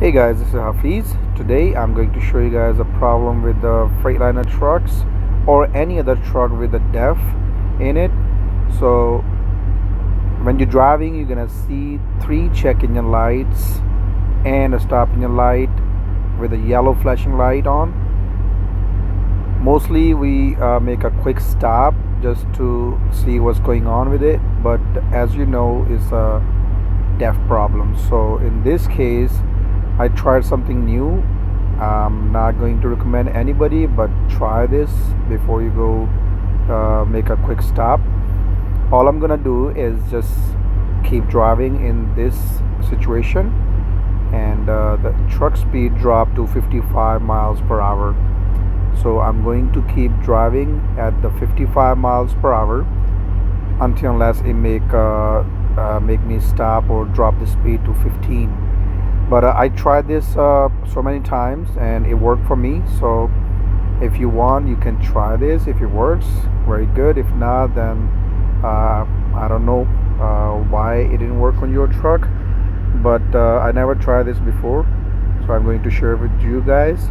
Hey guys, this is Hafiz. Today I'm going to show you guys a problem with the Freightliner trucks or any other truck with a DEF in it. So when you're driving, you're gonna see three check engine lights and a stop engine light with a yellow flashing light on. Mostly we make a quick stop just to see what's going on with it, but as you know, it's a DEF problem. So in this case, I tried something new. I'm not going to recommend anybody, but try this before you go make a quick stop. All I'm gonna do is just keep driving in this situation, and the truck speed dropped to 55 miles per hour. So I'm going to keep driving at the 55 miles per hour until unless it make me stop or drop the speed to 15. But I tried this so many times and it worked for me. So if you want, you can try this. If it works, very good. If not, then I don't know why it didn't work on your truck, but I never tried this before, so I'm going to share it with you guys.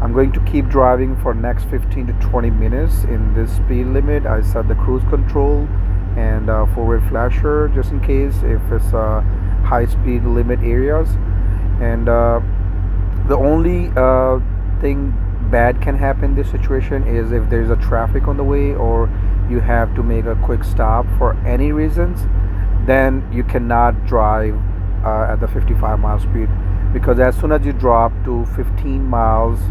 I'm going to keep driving for next 15 to 20 minutes in this speed limit. I set the cruise control and forward flasher just in case if it's high speed limit areas. And the only thing bad can happen in this situation is if there's a traffic on the way or you have to make a quick stop for any reasons, then you cannot drive at the 55 mile speed, because as soon as you drop to 15 miles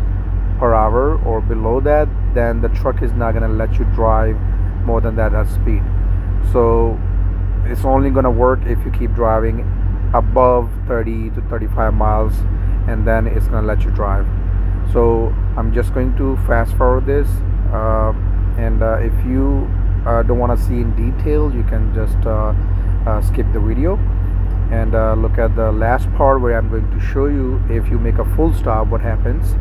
per hour or below that, then the truck is not going to let you drive more than that speed. So it's only going to work if you keep driving above 30 to 35 miles, and then it's going to let you drive. So I'm just going to fast forward this, and if you don't want to see in detail, you can just skip the video and look at the last part where I'm going to show you if you make a full stop what happens.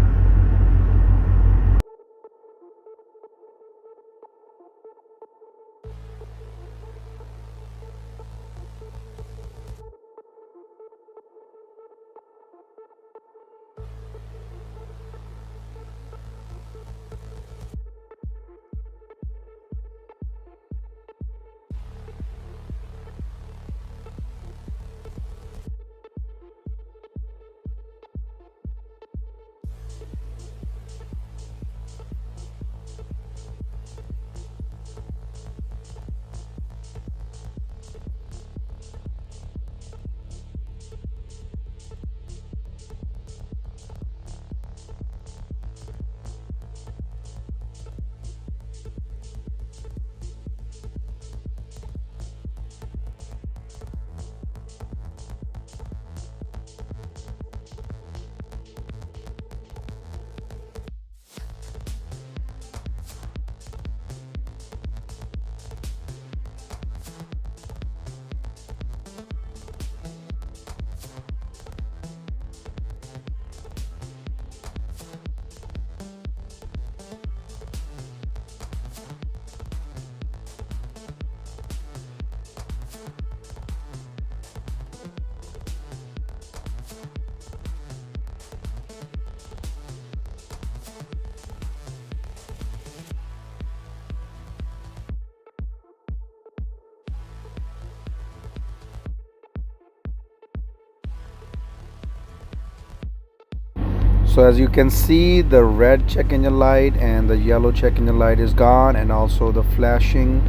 So as you can see, the red check engine light and the yellow check engine light is gone, and also the flashing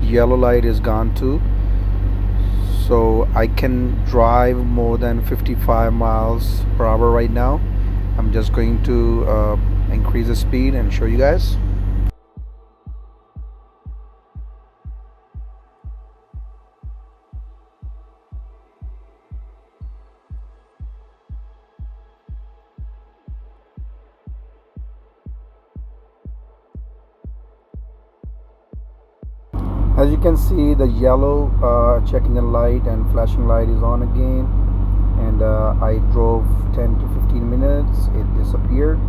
yellow light is gone too. So I can drive more than 55 miles per hour right now. I'm just going to increase the speed and show you guys. As you can see, the yellow check engine light and flashing light is on again, and I drove 10 to 15 minutes, it disappeared.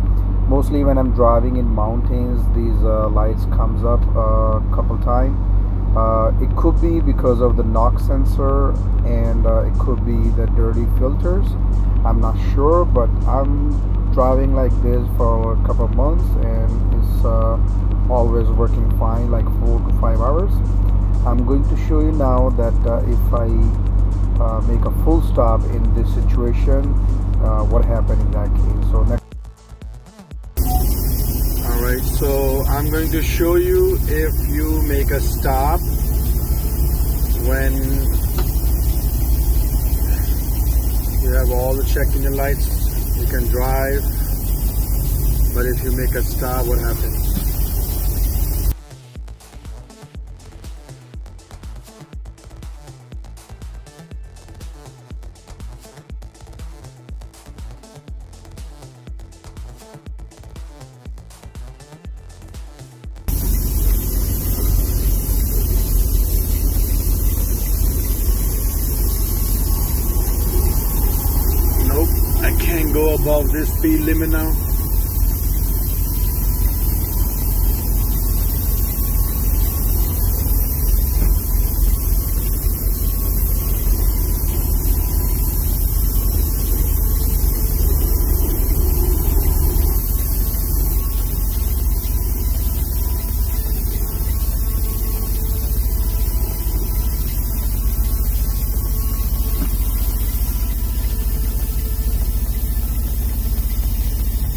Mostly when I'm driving in mountains, these lights comes up a couple times. It could be because of the knock sensor, and it could be the dirty filters, I'm not sure, but I'm driving like this for a couple of months and it's always working fine, like 4 to 5 hours. I'm going to show you now that if I make a full stop in this situation, what happened in that case. So next. Alright, so I'm going to show you if you make a stop when you have all the check engine lights, you can drive, but if you make a stop, what happens? Nope, I can't go above this speed limit now.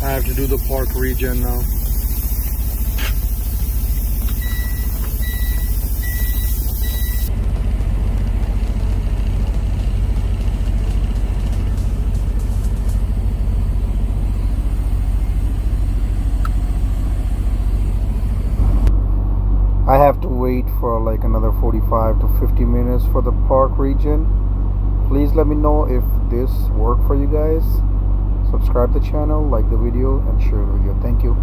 I have to do the park regen now. I have to wait for like another 45 to 50 minutes for the park regen. Please let me know if this worked for you guys. Subscribe the channel, like the video, and share the video. Thank you.